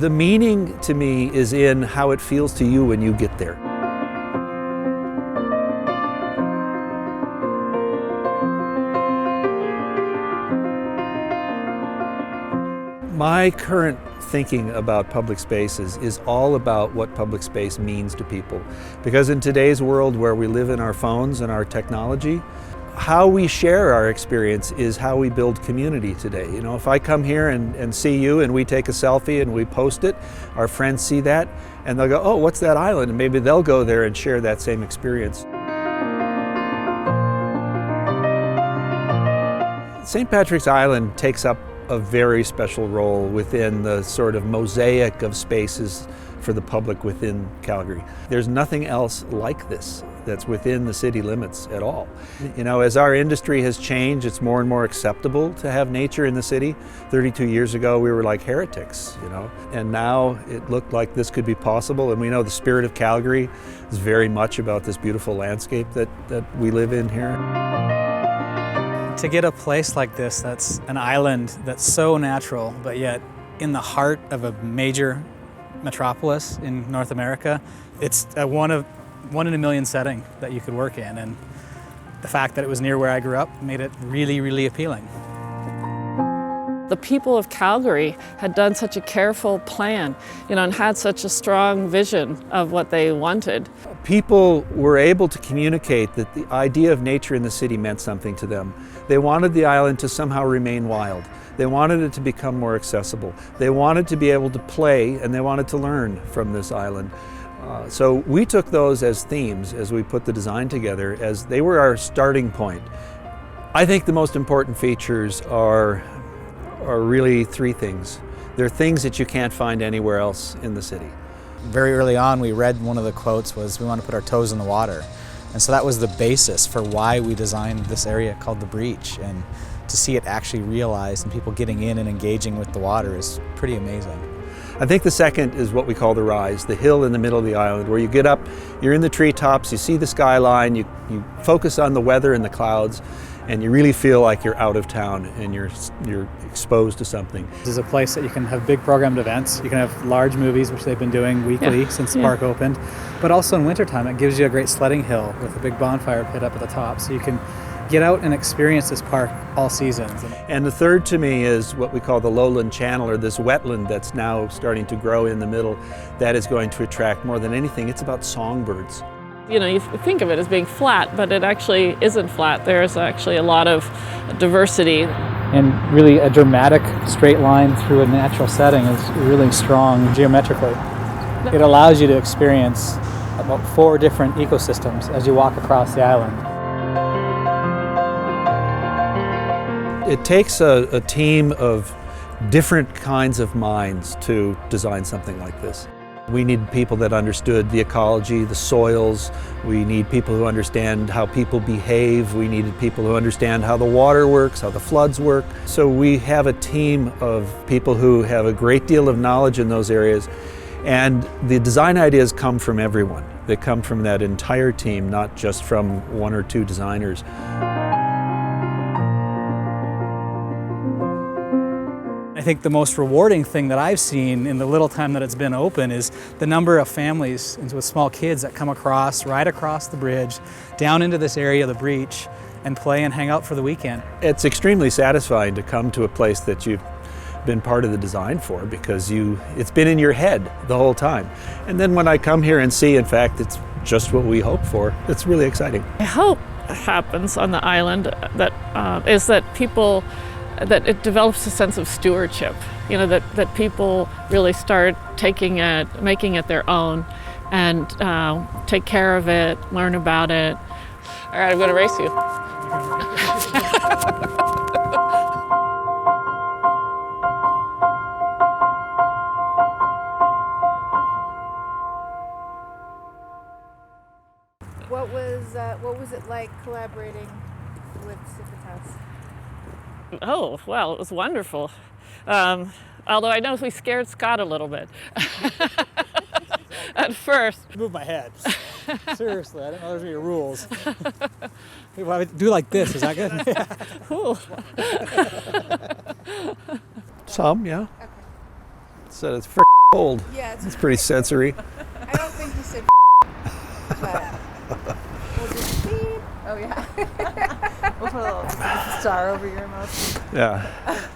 The meaning to me is in how it feels to you when you get there. My current thinking about public spaces is all about what public space means to people. Because in today's world where we live in our phones and our technology, how we share our experience is how we build community today. You know, if I come here and see you and we take a selfie and we post it, our friends see that and they'll go, oh, what's that island? And maybe they'll go there and share that same experience. St. Patrick's Island takes up a very special role within the sort of mosaic of spaces for the public within Calgary. There's nothing else like this that's within the city limits at all. You know, as our industry has changed, it's more and more acceptable to have nature in the city. 32 years ago, we were like heretics, you know, and now it looked like this could be possible. And we know the spirit of Calgary is very much about this beautiful landscape that we live in here. To get a place like this, that's an island that's so natural, but yet in the heart of a major metropolis in North America, it's a one in a million setting that you could work in. And the fact that it was near where I grew up made it really, really appealing. The people of Calgary had done such a careful plan, you know, and had such a strong vision of what they wanted. People were able to communicate that the idea of nature in the city meant something to them. They wanted the island to somehow remain wild. They wanted it to become more accessible. They wanted to be able to play and they wanted to learn from this island. So we took those as themes as we put the design together, as they were our starting point. I think the most important features are really three things. They're things that you can't find anywhere else in the city. Very early on, we read one of the quotes was, we want to put our toes in the water. And so that was the basis for why we designed this area called the Breach. And to see it actually realized and people getting in and engaging with the water is pretty amazing. I think the second is what we call the rise, the hill in the middle of the island, where you get up, you're in the treetops, you see the skyline, you focus on the weather and the clouds, and you really feel like you're out of town and you're exposed to something. This is a place that you can have big programmed events. You can have large movies, which they've been doing weekly since the park opened. But also in wintertime, it gives you a great sledding hill with a big bonfire pit up at the top. So you can get out and experience this park all seasons. And the third to me is what we call the lowland channel, or this wetland that's now starting to grow in the middle. That is going to attract more than anything. It's about songbirds. You know, you think of it as being flat, but it actually isn't flat. There's actually a lot of diversity. And really a dramatic straight line through a natural setting is really strong geometrically. It allows you to experience about 4 different ecosystems as you walk across the island. It takes a team of different kinds of minds to design something like this. We need people that understood the ecology, the soils. We need people who understand how people behave. We needed people who understand how the water works, how the floods work. So we have a team of people who have a great deal of knowledge in those areas. And the design ideas come from everyone. They come from that entire team, not just from 1 or 2 designers. I think the most rewarding thing that I've seen in the little time that it's been open is the number of families with small kids that come across, ride across the bridge, down into this area of the Breach, and play and hang out for the weekend. It's extremely satisfying to come to a place that you've been part of the design for, because it's been in your head the whole time. And then when I come here and see, in fact, it's just what we hoped for, it's really exciting. I hope happens on the island is that people, that it develops a sense of stewardship, you know, that people really start taking it, making it their own, and take care of it, learn about it. All right, I'm going to race you. What was it like collaborating with St.Patrick? Oh, well, it was wonderful. Although I know we scared Scott a little bit at first. Move my head. Seriously, I didn't know those were your rules. Well, I do like this, is that good? Cool. Some, yeah. Okay. said it's cold. Yeah, It's pretty sensory. I don't think he said but we'll just beep. Oh yeah. We'll put a little star over your mouth. Yeah.